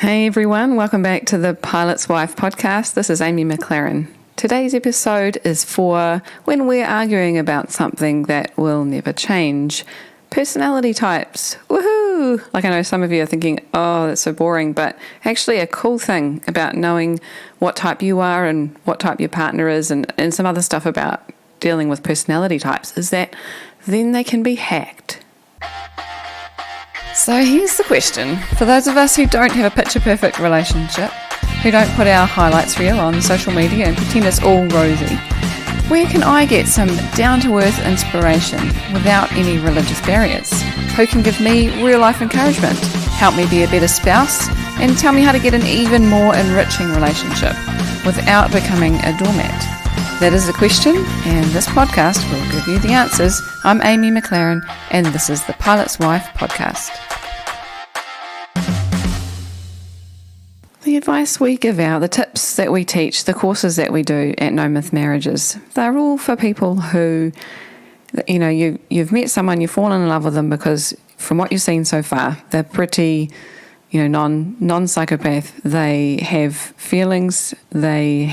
Hey everyone, welcome back to the Pilot's Wife podcast. This is Amy McLaren. Today's episode is for when we're arguing about something that will never change. Personality types. Woohoo! Like I know some of you are thinking, oh, that's so boring, but actually a cool thing about knowing what type you are and what type your partner is and some other stuff about dealing with personality types is that then they can be hacked. So here's the question. For those of us who don't have a picture-perfect relationship, who don't put our highlights reel on social media and pretend it's all rosy, where can I get some down-to-earth inspiration without any religious barriers? Who can give me real-life encouragement, help me be a better spouse, and tell me how to get an even more enriching relationship without becoming a doormat? That is the question, and this podcast will give you the answers. I'm Amy McLaren, and this is the Pilot's Wife podcast. The advice we give out, the tips that we teach, the courses that we do at No Myth Marriages, they're all for people who, you know, you've met someone, you've fallen in love with them because from what you've seen so far, they're pretty, non-psychopath. They have feelings, they're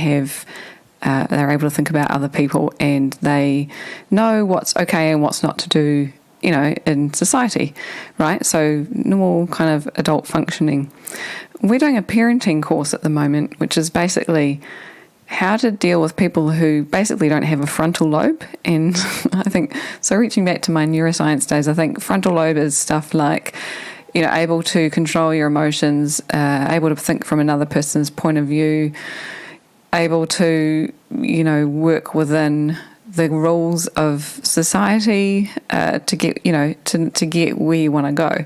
able to think about other people, and they know what's okay and what's not to do, in society, right? So normal kind of adult functioning. We're doing a parenting course at the moment, which is basically how to deal with people who basically don't have a frontal lobe. And I think, so reaching back to my neuroscience days, I think frontal lobe is stuff like, able to control your emotions, able to think from another person's point of view, able to, work within the rules of society to get, to get where you want to go.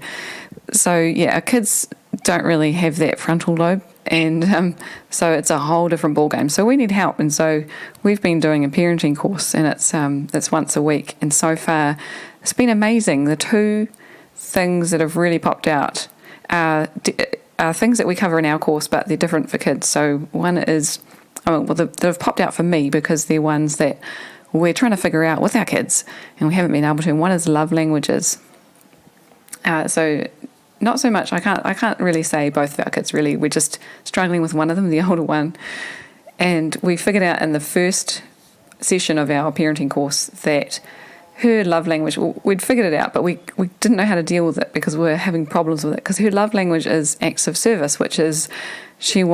So, yeah, our kids don't really have that frontal lobe, and so it's a whole different ballgame. So we need help, and so we've been doing a parenting course, and it's once a week, and so far it's been amazing. The two things that have really popped out are things that we cover in our course, but they're different for kids. So one is, they've popped out for me because they're ones that we're trying to figure out with our kids, and we haven't been able to. And one is love languages. So not so much. I can't really say both of our kids really. We're just struggling with one of them, the older one. And we figured out in the first session of our parenting course that her love language, we'd figured it out, but we didn't know how to deal with it because we're having problems with it. Because her love language is acts of service, which is she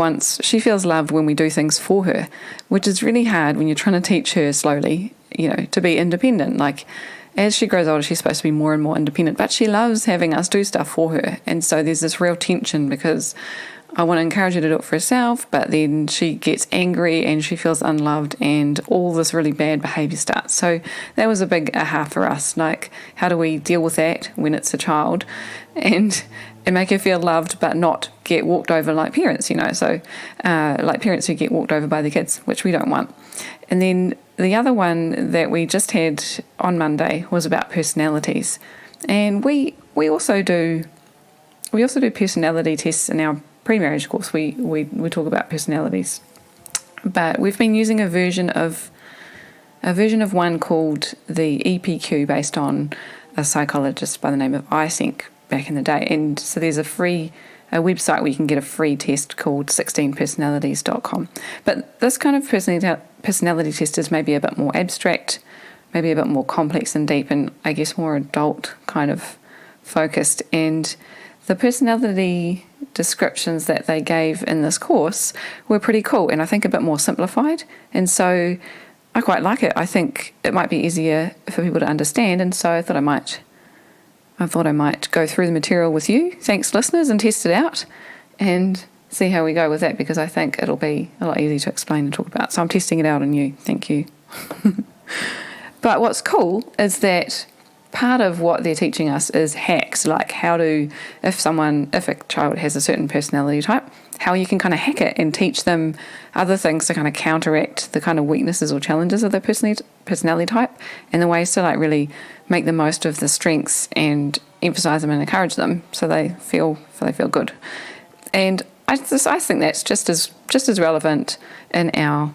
feels loved when we do things for her, which is really hard when you're trying to teach her slowly, to be independent. Like, as she grows older, she's supposed to be more and more independent, but she loves having us do stuff for her. And so there's this real tension because I want to encourage her to do it for herself, but then she gets angry and she feels unloved and all this really bad behaviour starts. So that was a big aha for us. Like, how do we deal with that when it's a child and make her feel loved but not get walked over like parents, So like parents who get walked over by their kids, which we don't want. And then the other one that we just had on Monday was about personalities. And we also do personality tests in our pre-marriage course. We talk about personalities. But we've been using a version of one called the EPQ based on a psychologist by the name of Eysenck back in the day. And so there's a website where you can get a free test called 16personalities.com. But this kind of personality test is maybe a bit more abstract, maybe a bit more complex and deep, and I guess more adult kind of focused. And the personality descriptions that they gave in this course were pretty cool and I think a bit more simplified. And so I quite like it. I think it might be easier for people to understand. And so I thought I might go through the material with you, thanks listeners, and test it out and see how we go with that, because I think it'll be a lot easier to explain and talk about. So I'm testing it out on you. Thank you. But what's cool is that part of what they're teaching us is hacks, like if a child has a certain personality type, how you can kind of hack it and teach them other things to kind of counteract the kind of weaknesses or challenges of their personality type, and the ways to like really make the most of the strengths and emphasize them and encourage them so they feel good. And I think that's just as relevant in our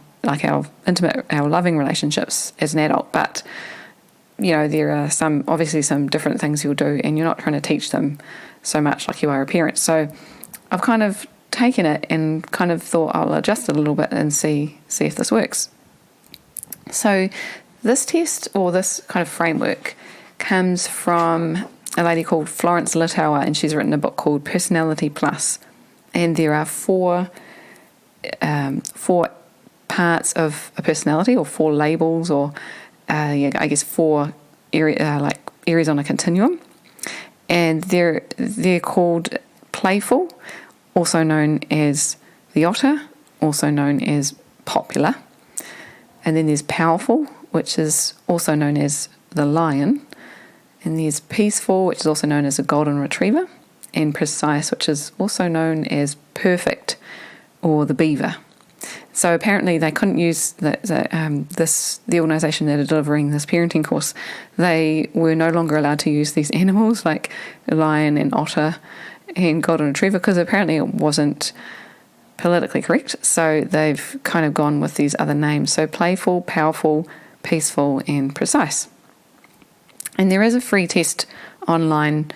intimate, our loving relationships as an adult. But there are obviously some different things you'll do, and you're not trying to teach them so much like you are a parent. So I've kind of taken it and kind of thought I'll adjust it a little bit and see if this works. So this test, or this kind of framework, comes from a lady called Florence Littauer, and she's written a book called Personality Plus. And there are four parts of a personality, or four labels, or I guess four areas on a continuum. And they're called playful, also known as the otter, also known as popular. And then there's powerful, which is also known as the lion. And there's peaceful, which is also known as a golden retriever. And precise, which is also known as perfect, or the beaver. So apparently they couldn't use the organisation that are delivering this parenting course. They were no longer allowed to use these animals like lion and otter and golden retriever, because apparently it wasn't politically correct. So they've kind of gone with these other names. So playful, powerful, peaceful, and precise. And there is a free test online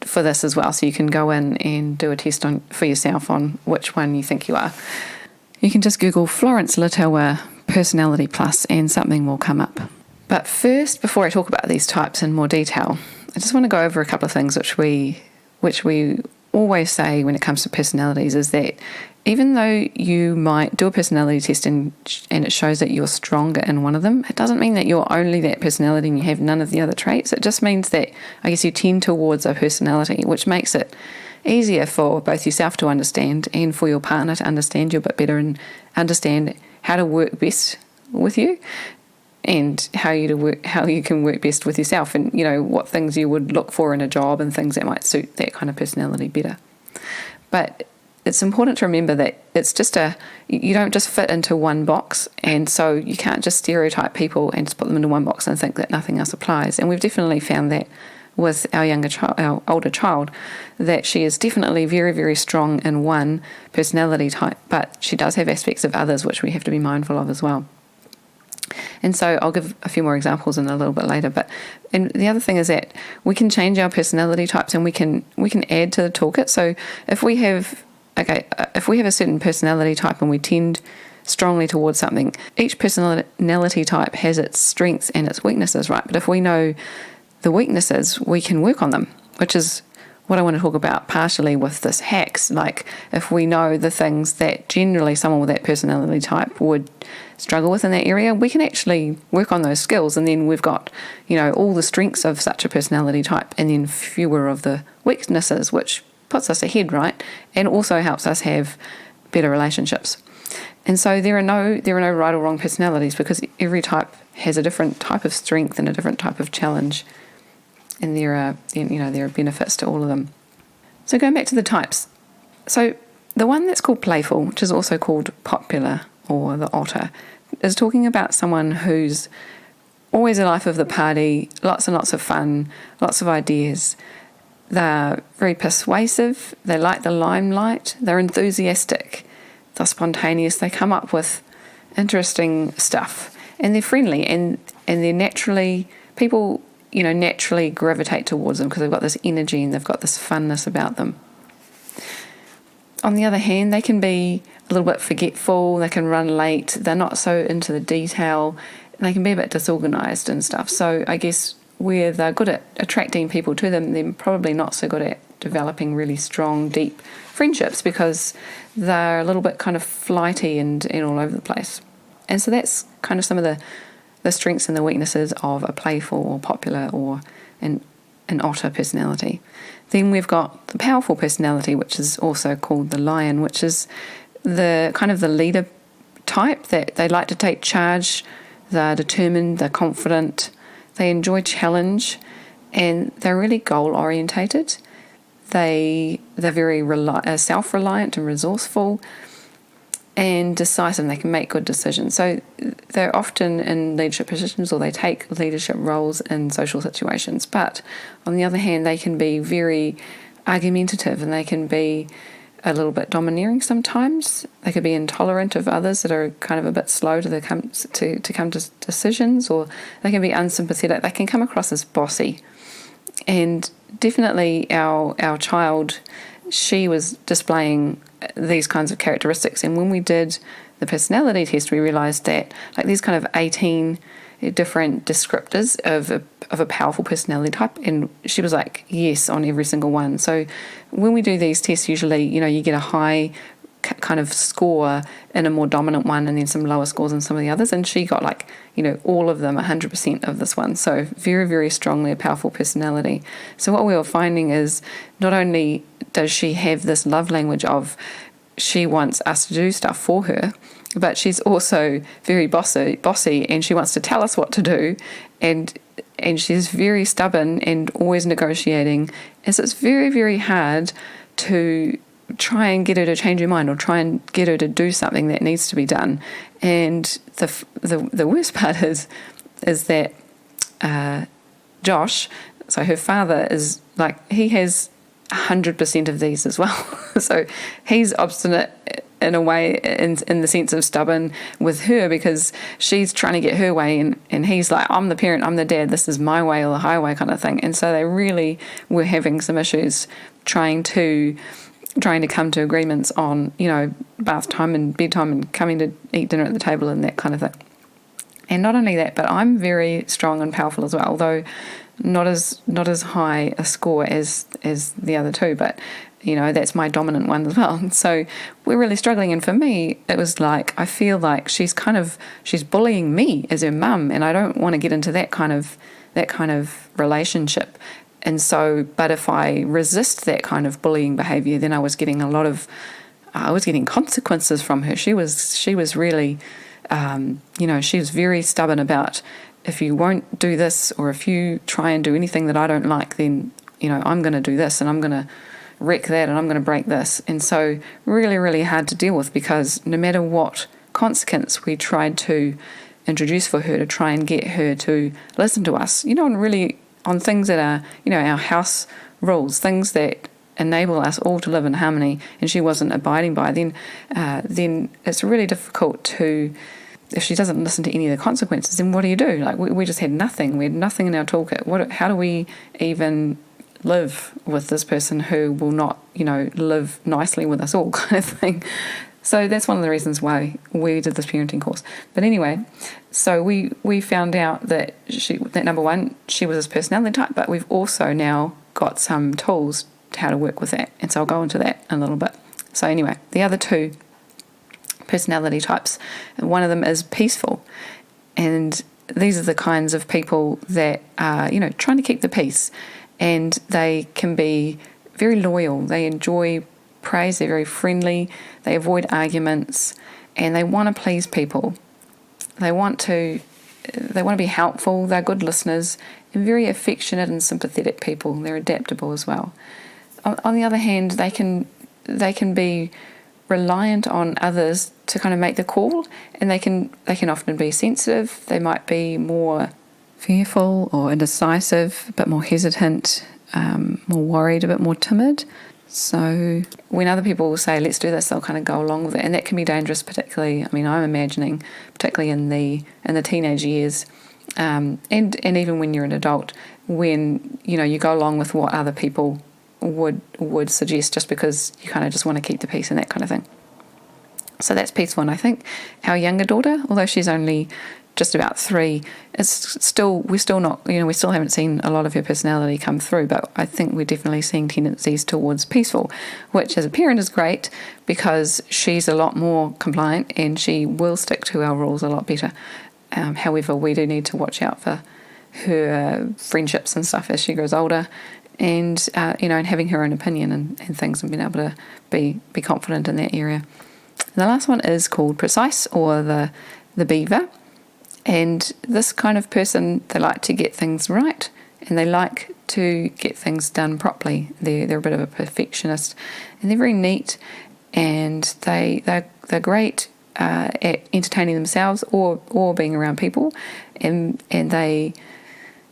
for this as well, so you can go in and do a test for yourself on which one you think you are. You can just Google Florence Littauer Personality Plus and something will come up. But first, before I talk about these types in more detail, I just want to go over a couple of things which we always say when it comes to personalities, is that even though you might do a personality test and it shows that you're stronger in one of them, it doesn't mean that you're only that personality and you have none of the other traits. It just means that, I guess, you tend towards a personality, which makes it easier for both yourself to understand and for your partner to understand you a bit better and understand how to work best with you, and how you can work best with yourself, and what things you would look for in a job and things that might suit that kind of personality better. But it's important to remember that it's just you don't just fit into one box, and so you can't just stereotype people and just put them into one box and think that nothing else applies. And we've definitely found that with our older child, that she is definitely very, very strong in one personality type, but she does have aspects of others which we have to be mindful of as well. And so I'll give a few more examples in a little bit later. And the other thing is that we can change our personality types, and we can add to the toolkit. So if we have a certain personality type and we tend strongly towards something, each personality type has its strengths and its weaknesses, right? But if we know the weaknesses, we can work on them, which is what I want to talk about partially with this hacks. Like, if we know the things that generally someone with that personality type would struggle with in that area, we can actually work on those skills, and then we've got all the strengths of such a personality type and then fewer of the weaknesses, which puts us ahead, right? And also helps us have better relationships. And so there are no right or wrong personalities, because every type has a different type of strength and a different type of challenge. And there are benefits to all of them. So going back to the types. So the one that's called playful, which is also called popular, or the otter, is talking about someone who's always a life of the party, lots and lots of fun, lots of ideas. They're very persuasive, they like the limelight, they're enthusiastic, they're spontaneous, they come up with interesting stuff, and they're friendly, and they're naturally, people naturally gravitate towards them because they've got this energy and they've got this funness about them. On the other hand, they can be a little bit forgetful, they can run late, they're not so into the detail, and they can be a bit disorganised and stuff. So I guess where they're good at attracting people to them, they're probably not so good at developing really strong, deep friendships, because they're a little bit kind of flighty and all over the place. And so that's kind of some of the strengths and the weaknesses of a playful or popular or an otter personality. Then we've got the powerful personality, which is also called the lion, which is the kind of the leader type, that they like to take charge, they're determined, they're confident, they enjoy challenge, and they're really goal-orientated. They're very self-reliant and resourceful and decisive. They can make good decisions. So they're often in leadership positions, or they take leadership roles in social situations. But on the other hand, they can be very argumentative, and they can be a little bit domineering sometimes. They could be intolerant of others that are kind of a bit slow to come to decisions, or they can be unsympathetic. They can come across as bossy. And definitely our child she was displaying these kinds of characteristics. And when we did the personality test, we realized that like these kind of 18 different descriptors of a powerful personality type, and she was like yes on every single one. So when we do these tests, usually you get a high kind of score in a more dominant one, and then some lower scores in some of the others, and she got like all of them 100% of this one. So very, very strongly a powerful personality. So what we were finding is not only does she have this love language of she wants us to do stuff for her, but she's also very bossy, and she wants to tell us what to do, and she's very stubborn and always negotiating. And so it's very, very hard to try and get her to change her mind or try and get her to do something that needs to be done. And the worst part is that Josh, so her father, is like, he has 100% of these as well. So he's obstinate in a way, in the sense of stubborn with her, because she's trying to get her way, and he's like, I'm the parent, I'm the dad, this is my way or the highway kind of thing. And so they really were having some issues trying to come to agreements on bath time and bedtime and coming to eat dinner at the table and that kind of thing. And not only that, but I'm very strong and powerful as well, although not as high a score as the other two, but that's my dominant one as well. So we're really struggling, and for me it was like, I feel like she's bullying me as her mum, and I don't want to get into that kind of relationship. And so, but if I resist that kind of bullying behaviour, then I was getting consequences from her. She was really she was very stubborn about, if you won't do this, or if you try and do anything that I don't like, then I'm going to do this, and I'm going to wreck that, and I'm going to break this. And so really, really hard to deal with, because no matter what consequence we tried to introduce for her to try and get her to listen to us, and really on things that are our house rules, things that enable us all to live in harmony, and she wasn't abiding by, then it's really difficult to, if she doesn't listen to any of the consequences, then what do you do? Like we just had nothing. We had nothing in our toolkit. How do we even live with this person who will not, live nicely with us all, kind of thing? So that's one of the reasons why we did this parenting course. But anyway, so we found out that number one, she was this personality type, but we've also now got some tools to how to work with that. And so I'll go into that in a little bit. So anyway, the other two personality types, one of them is peaceful. And these are the kinds of people that are, trying to keep the peace. And they can be very loyal. They enjoy praise. They're very friendly. They avoid arguments, and they want to please people. They want to be helpful. They're good listeners, and very affectionate and sympathetic people. They're adaptable as well. On the other hand, they can be reliant on others to kind of make the call, and they can often be sensitive. They might be more fearful or indecisive, a bit more hesitant, more worried, a bit more timid. So when other people will say, let's do this, they'll kind of go along with it. And that can be dangerous, particularly, I'm imagining, particularly in the teenage years, and even when you're an adult, when, you go along with what other people would suggest, just because you kind of just want to keep the peace and that kind of thing. So that's peaceful. And I think our younger daughter, although she's only just about 3, we still haven't seen a lot of her personality come through, but I think we're definitely seeing tendencies towards peaceful, which as a parent is great, because she's a lot more compliant and she will stick to our rules a lot better. However, we do need to watch out for her friendships and stuff as she grows older, and and having her own opinion and things, and being able to be confident in that area. The last one is called precise, or the beaver. And this kind of person, they like to get things right, and they like to get things done properly. They're a bit of a perfectionist, and they're very neat, and they're great at entertaining themselves or being around people, and they're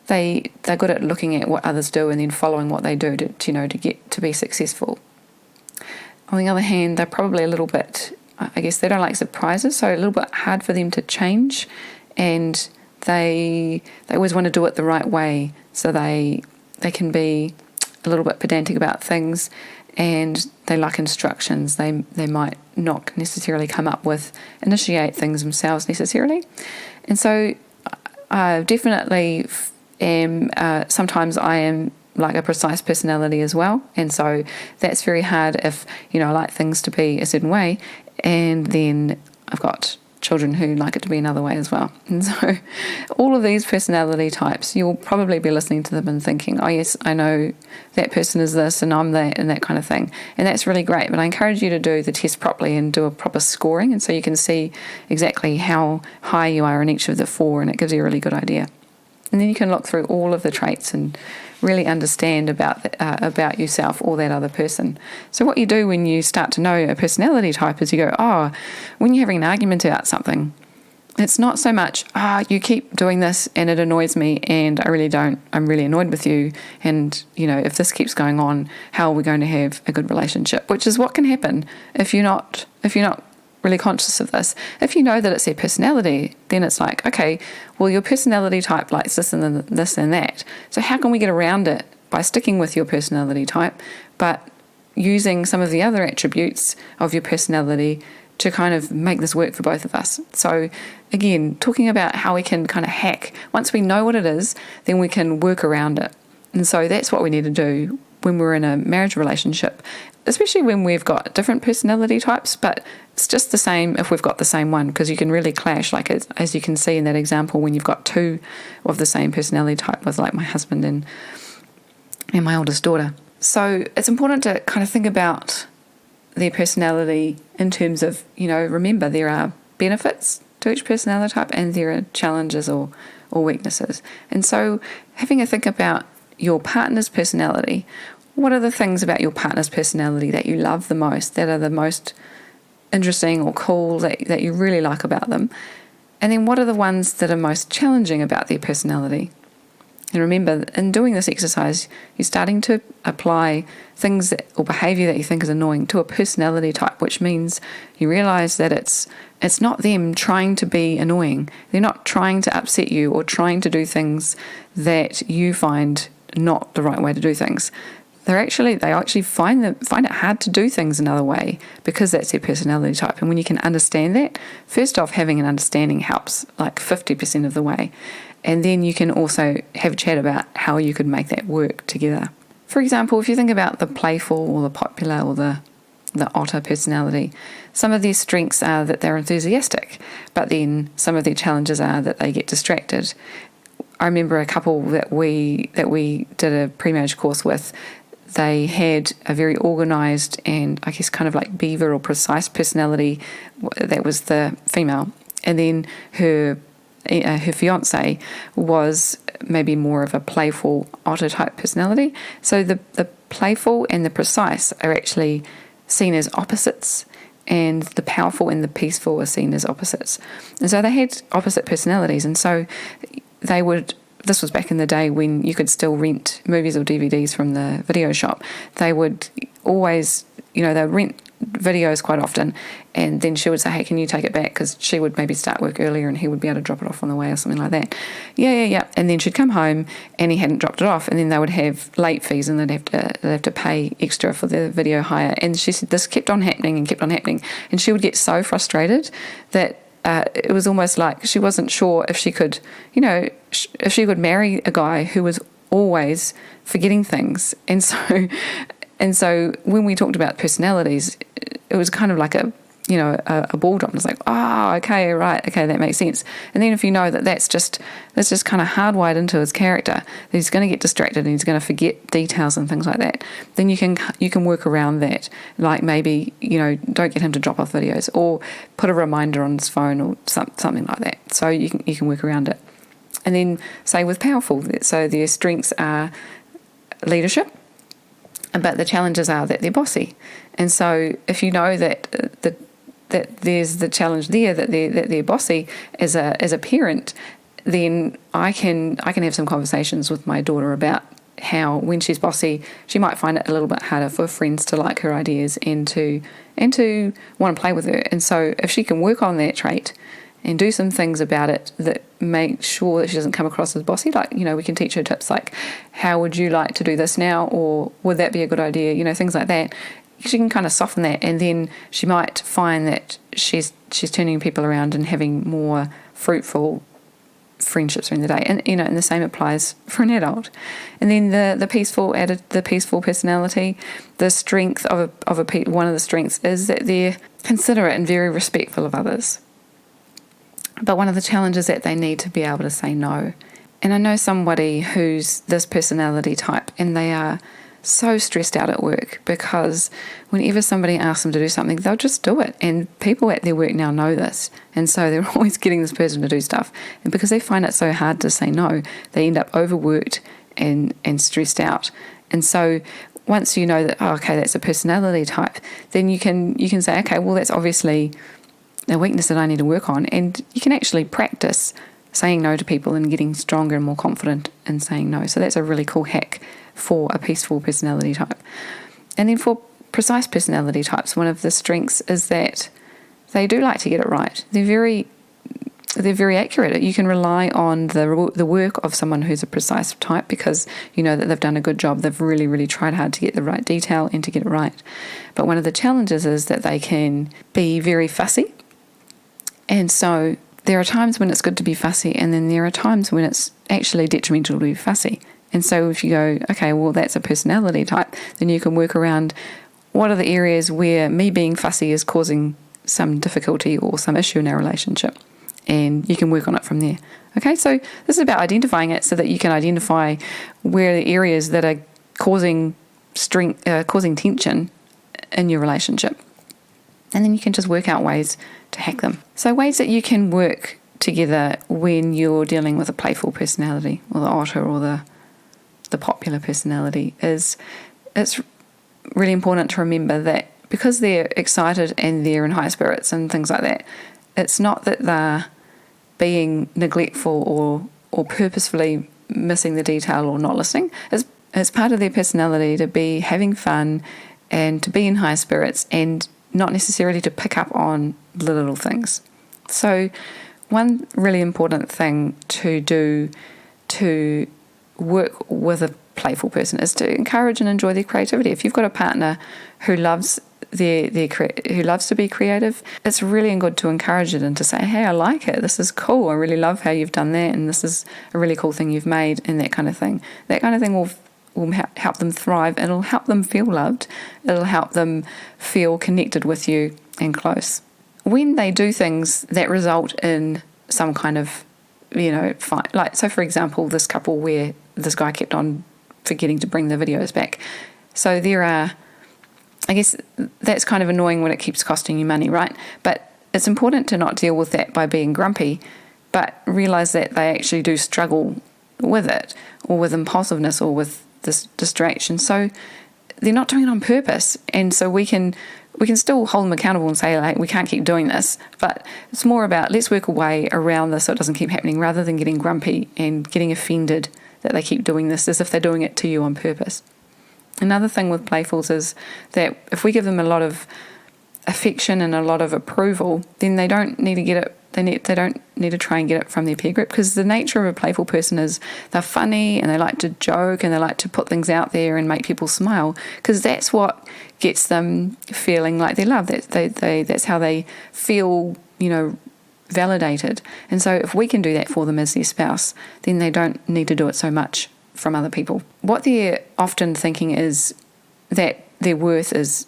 good at looking at what others do and then following what they do to get to be successful. On the other hand, they're probably a little bit, I guess they don't like surprises, so a little bit hard for them to change. And they always want to do it the right way, so they can be a little bit pedantic about things, and they like instructions. They might not necessarily come up with, initiate things themselves necessarily. And so I definitely am, sometimes I am like a precise personality as well. And so that's very hard if, I like things to be a certain way, and then I've got children who like it to be another way as well. And so all of these personality types, you'll probably be listening to them and thinking, oh yes, I know that person is this and I'm that, and that kind of thing. And that's really great. But I encourage you to do the test properly and do a proper scoring, and so you can see exactly how high you are in each of the 4, and it gives you a really good idea. And then you can look through all of the traits and really understand about yourself or that other person. So what you do when you start to know a personality type is you go, when you're having an argument about something, it's not so much, you keep doing this and it annoys me and I'm really annoyed with you, and if this keeps going on, how are we going to have a good relationship? Which is what can happen if you're not really conscious of this. If you know that it's their personality, then it's like, okay, well, your personality type likes this and this and that. So how can we get around it? By sticking with your personality type, but using some of the other attributes of your personality to kind of make this work for both of us. So again, talking about how we can kind of hack. Once we know what it is, then we can work around it. And so that's what we need to do when we're in a marriage relationship, especially when we've got different personality types, but it's just the same if we've got the same one, because you can really clash, like as you can see in that example, when you've got 2 of the same personality type with like my husband and my oldest daughter. So it's important to kind of think about their personality in terms of, remember there are benefits to each personality type and there are challenges or weaknesses. And so having a think about your partner's personality. What are the things about your partner's personality that you love the most, that are the most interesting or cool, that you really like about them? And then what are the ones that are most challenging about their personality? And remember, in doing this exercise, you're starting to apply things or behaviour that you think is annoying to a personality type, which means you realise that it's not them trying to be annoying. They're not trying to upset you or trying to do things that you find not the right way to do things. They actually find it hard to do things another way because that's their personality type. And when you can understand that, first off, having an understanding helps like 50% of the way. And then you can also have a chat about how you could make that work together. For example, if you think about the playful or the popular or the otter personality, some of their strengths are that they're enthusiastic, but then some of their challenges are that they get distracted. I remember a couple that we did a pre-marriage course with. They had a very organised and I guess kind of like beaver or precise personality. That was the female, and then her fiance was maybe more of a playful otter type personality. So the playful and the precise are actually seen as opposites, and the powerful and the peaceful are seen as opposites. And so they had opposite personalities, and so they would, this was back in the day when you could still rent movies or DVDs from the video shop. They would always, they would rent videos quite often, and then she would say, hey, can you take it back? Because she would maybe start work earlier and he would be able to drop it off on the way or something like that. Yeah. And then she'd come home and he hadn't dropped it off, and then they would have late fees and they'd have to pay extra for the video hire. And she said this kept on happening, and she would get so frustrated that it was almost like she wasn't sure if she could, if she could marry a guy who was always forgetting things. And so when we talked about personalities, it was kind of like a ball drop. It's like, okay, right, okay, that makes sense. And then if you know that that's just kind of hardwired into his character, that he's going to get distracted and he's going to forget details and things like that, then you can work around that. Like maybe, don't get him to drop off videos, or put a reminder on his phone or something like that. So you can work around it. And then say with powerful, so their strengths are leadership, but the challenges are that they're bossy. And so if you know that there's the challenge there, that they're bossy as a parent, then I can have some conversations with my daughter about how when she's bossy, she might find it a little bit harder for friends to like her ideas and to want to play with her. And so if she can work on that trait, and do some things about it that make sure that she doesn't come across as bossy. Like, we can teach her tips like, how would you like to do this now? Or would that be a good idea? Things like that. She can kind of soften that, and then she might find that she's turning people around and having more fruitful friendships during the day. And the same applies for an adult. And then the peaceful personality, the strength one of the strengths is that they're considerate and very respectful of others. But one of the challenges is that they need to be able to say no. And I know somebody who's this personality type, and they are so stressed out at work because whenever somebody asks them to do something, they'll just do it. And people at their work now know this. And so they're always getting this person to do stuff. And because they find it so hard to say no, they end up overworked and stressed out. And so once you know that, that's a personality type, then you can say, okay, well, that's obviously a weakness that I need to work on. And you can actually practice saying no to people and getting stronger and more confident in saying no. So that's a really cool hack for a peaceful personality type. And then for precise personality types, one of the strengths is that they do like to get it right. They're very accurate. You can rely on the work of someone who's a precise type because you know that they've done a good job. They've really, really tried hard to get the right detail and to get it right. But one of the challenges is that they can be very fussy. And so there are times when it's good to be fussy, and then there are times when it's actually detrimental to be fussy. And so if you go, okay, well, that's a personality type, then you can work around what are the areas where me being fussy is causing some difficulty or some issue in our relationship. And you can work on it from there. Okay, so this is about identifying it so that you can identify where the areas that are causing tension in your relationship. And then you can just work out ways to hack them. So ways that you can work together when you're dealing with a playful personality or the otter or the popular personality is it's really important to remember that because they're excited and they're in high spirits and things like that, it's not that they're being neglectful or purposefully missing the detail or not listening. It's part of their personality to be having fun and to be in high spirits and not necessarily to pick up on the little things. So one really important thing to do to work with a playful person is to encourage and enjoy their creativity. If you've got a partner who loves who loves to be creative, it's really good to encourage it and to say, hey, I like it, this is cool, I really love how you've done that, and this is a really cool thing you've made, and that kind of thing. That kind of thing will help them thrive. It'll help them feel loved. It'll help them feel connected with you and close. When they do things that result in some kind of, fight, like, so for example, this couple where this guy kept on forgetting to bring the videos back. So there are, I guess that's kind of annoying when it keeps costing you money, right? But it's important to not deal with that by being grumpy, but realize that they actually do struggle with it, or with impulsiveness, or with this distraction. So they're not doing it on purpose, and so we can still hold them accountable and say, like, we can't keep doing this, but it's more about let's work a way around this so it doesn't keep happening, rather than getting grumpy and getting offended that they keep doing this as if they're doing it to you on purpose. Another thing with playfuls is that if we give them a lot of affection and a lot of approval, then they don't need to get it. They don't need to try and get it from their peer group, because the nature of a playful person is they're funny and they like to joke and they like to put things out there and make people smile, because that's what gets them feeling like they're loved. That's how they feel, validated. And so if we can do that for them as their spouse, then they don't need to do it so much from other people. What they're often thinking is that their worth is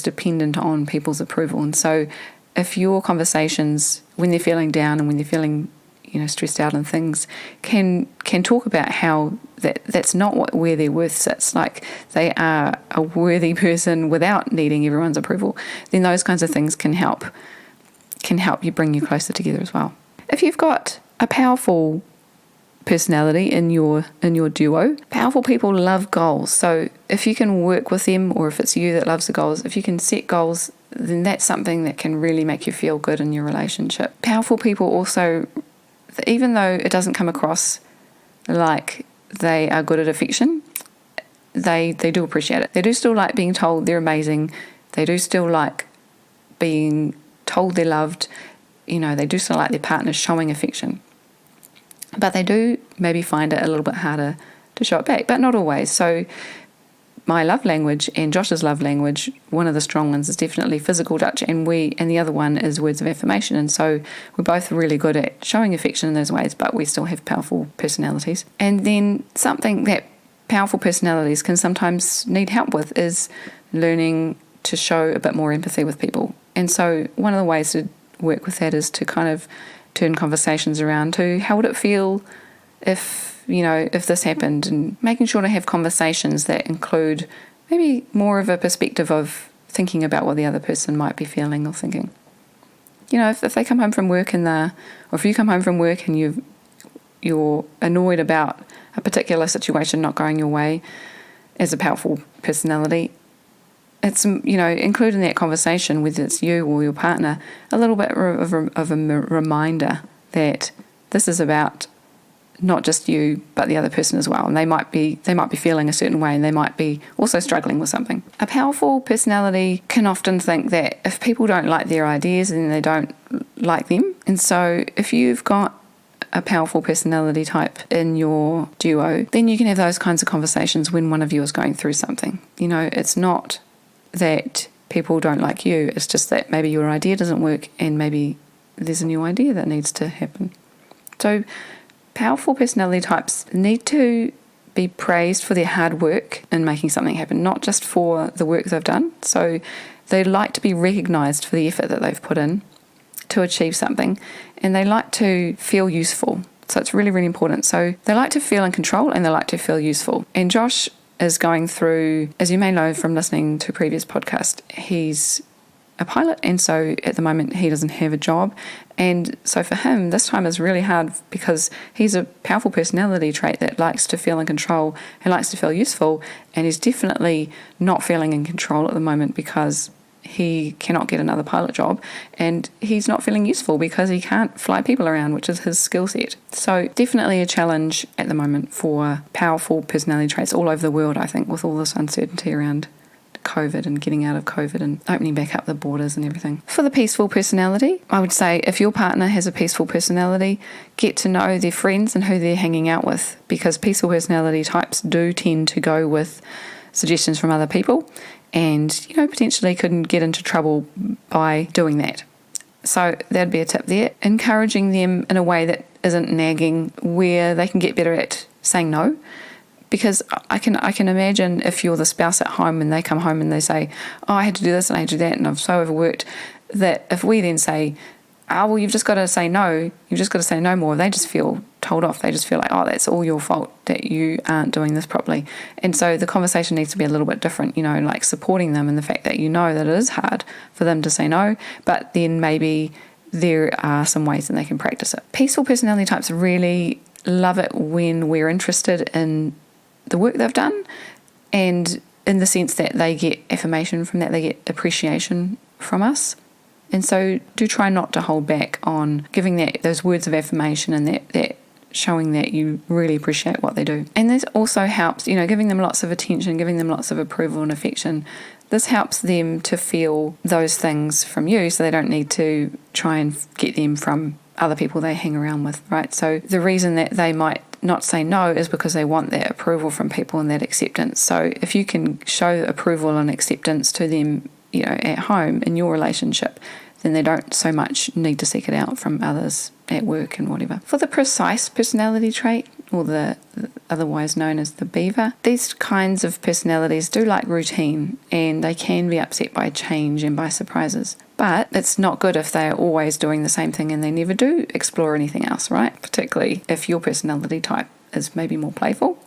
dependent on people's approval. And so if your conversations, when they're feeling down and when they're feeling, stressed out and things, can talk about how that's not where their worth sits, like they are a worthy person without needing everyone's approval, then those kinds of things can help you bring you closer together as well. If you've got a powerful personality in your duo, powerful people love goals. So if you can work with them, or if it's you that loves the goals, if you can set goals, then that's something that can really make you feel good in your relationship. Powerful people also, even though it doesn't come across like they are good at affection, they do appreciate it. They do still like being told they're amazing. They do still like being told they're loved. they do still like their partner showing affection. But they do maybe find it a little bit harder to show it back, but not always. So my love language and Josh's love language, one of the strong ones is definitely physical touch, and the other one is words of affirmation. And so we're both really good at showing affection in those ways, but we still have powerful personalities. And then something that powerful personalities can sometimes need help with is learning to show a bit more empathy with people. And so one of the ways to work with that is to kind of turn conversations around to how would it feel if this happened, and making sure to have conversations that include maybe more of a perspective of thinking about what the other person might be feeling or thinking. If they come home from work or if you come home from work and you're annoyed about a particular situation not going your way, as a powerful personality, it's, include in that conversation, whether it's you or your partner, a little bit of a reminder that this is about not just you, but the other person as well. And they might be feeling a certain way, and they might be also struggling with something. A powerful personality can often think that if people don't like their ideas, then they don't like them. And so if you've got a powerful personality type in your duo, then you can have those kinds of conversations when one of you is going through something. It's not that people don't like you, it's just that maybe your idea doesn't work and maybe there's a new idea that needs to happen. So powerful personality types need to be praised for their hard work in making something happen, not just for the work they've done. So they like to be recognised for the effort that they've put in to achieve something, and they like to feel useful. So it's really, really important. So they like to feel in control and they like to feel useful. And Josh is going through, as you may know from listening to a previous podcast, he's a pilot, and so at the moment he doesn't have a job, and so for him this time is really hard because he's a powerful personality trait that likes to feel in control and likes to feel useful, and he's definitely not feeling in control at the moment because he cannot get another pilot job, and he's not feeling useful because he can't fly people around, which is his skill set. So definitely a challenge at the moment for powerful personality traits all over the world, I think, with all this uncertainty around COVID and getting out of COVID and opening back up the borders and everything. For the peaceful personality, I would say if your partner has a peaceful personality, get to know their friends and who they're hanging out with, because peaceful personality types do tend to go with suggestions from other people and, potentially couldn't get into trouble by doing that. So that'd be a tip there. Encouraging them in a way that isn't nagging, where they can get better at saying no. Because I can imagine if you're the spouse at home and they come home and they say, oh, I had to do this and I had to do that and I've so overworked, that if we then say, well, you've just got to say no, you've just got to say no more, they just feel told off. They just feel like, oh, that's all your fault that you aren't doing this properly. And so the conversation needs to be a little bit different, like supporting them in the fact that that it is hard for them to say no, but then maybe there are some ways that they can practice it. Peaceful personality types really love it when we're interested in the work they've done, and in the sense that they get affirmation from that, they get appreciation from us. And so do try not to hold back on giving those words of affirmation and that showing that you really appreciate what they do. And this also helps, giving them lots of attention, giving them lots of approval and affection. This helps them to feel those things from you, so they don't need to try and get them from other people they hang around with, right? So the reason that they might not say no is because they want that approval from people and that acceptance. So if you can show approval and acceptance to them, at home in your relationship, then they don't so much need to seek it out from others at work and whatever. For the precise personality trait, or the otherwise known as the beaver, these kinds of personalities do like routine, and they can be upset by change and by surprises. But it's not good if they're always doing the same thing and they never do explore anything else, right? Particularly if your personality type is maybe more playful.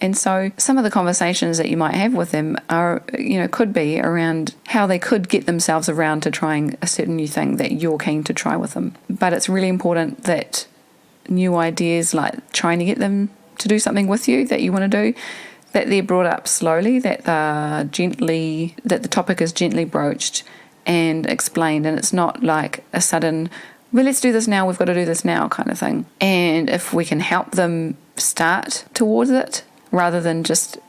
And so some of the conversations that you might have with them are, could be around how they could get themselves around to trying a certain new thing that you're keen to try with them. But it's really important that new ideas, like trying to get them to do something with you that you want to do, that they're brought up slowly, that the topic is gently broached and explained, and it's not like a sudden, well, let's do this now, we've got to do this now kind of thing. And if we can help them start towards it, rather than just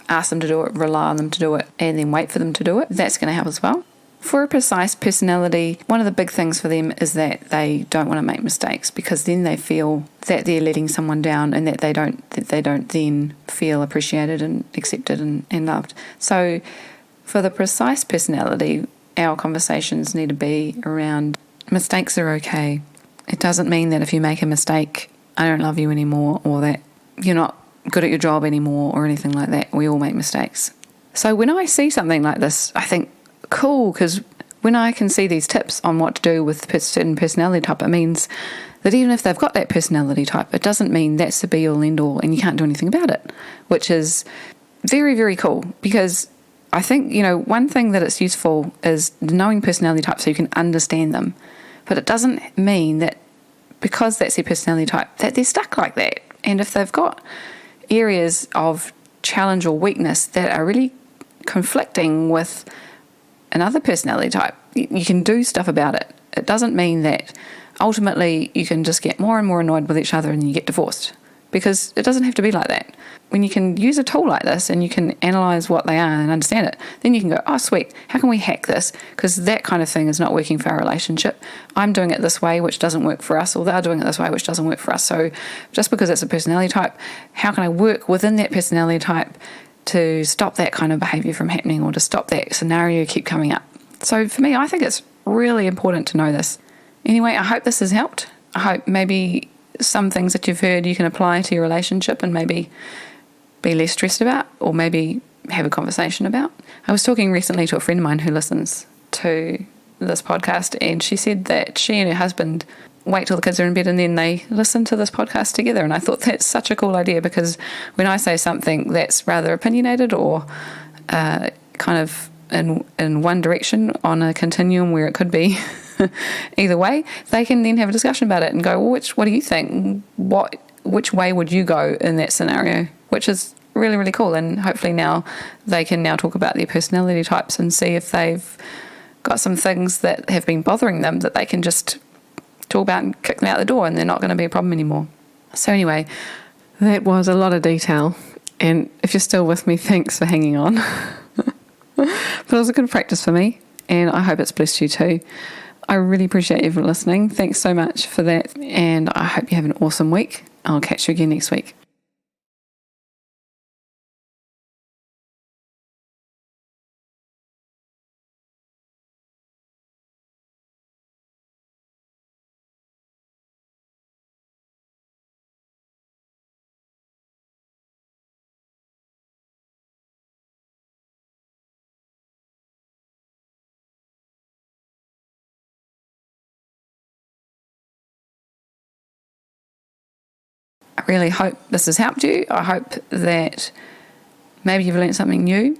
ask them to do it, rely on them to do it, and then wait for them to do it, that's going to help as well. For a precise personality, one of the big things for them is that they don't want to make mistakes, because then they feel that they're letting someone down, and that they don't then feel appreciated and accepted and loved. So for the precise personality, our conversations need to be around mistakes are okay. It doesn't mean that if you make a mistake, I don't love you anymore, or that you're not good at your job anymore, or anything like that. We all make mistakes. So when I see something like this, I think, cool, because when I can see these tips on what to do with a certain personality type, it means that even if they've got that personality type, it doesn't mean that's the be-all, end-all, and you can't do anything about it, which is very, very cool. Because I think, one thing that it's useful is knowing personality types so you can understand them. But it doesn't mean that because that's their personality type, that they're stuck like that. And if they've got areas of challenge or weakness that are really conflicting with another personality type, you can do stuff about it. It doesn't mean that ultimately you can just get more and more annoyed with each other and you get divorced, because it doesn't have to be like that. When you can use a tool like this and you can analyse what they are and understand it, then you can go, oh sweet, how can we hack this? Because that kind of thing is not working for our relationship. I'm doing it this way, which doesn't work for us, or they're doing it this way, which doesn't work for us. So just because it's a personality type, how can I work within that personality type to stop that kind of behaviour from happening, or to stop that scenario keep coming up? So for me, I think it's really important to know this. Anyway, I hope this has helped. I hope maybe some things that you've heard you can apply to your relationship and maybe be less stressed about, or maybe have a conversation about. I was talking recently to a friend of mine who listens to this podcast, and she said that she and her husband wait till the kids are in bed and then they listen to this podcast together. And I thought that's such a cool idea, because when I say something that's rather opinionated or kind of in one direction on a continuum where it could be either way, they can then have a discussion about it and go, well, what do you think? Which way would you go in that scenario? Which is really, really cool. And hopefully now they can now talk about their personality types and see if they've got some things that have been bothering them that they can just talk about and kick them out the door, and they're not going to be a problem anymore. So anyway, that was a lot of detail. And if you're still with me, thanks for hanging on. But it was a good practice for me, and I hope it's blessed you too. I really appreciate you for listening. Thanks so much for that, and I hope you have an awesome week. I'll catch you again next week. I really hope this has helped you. I hope that maybe you've learned something new,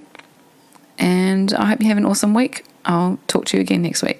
and I hope you have an awesome week. I'll talk to you again next week.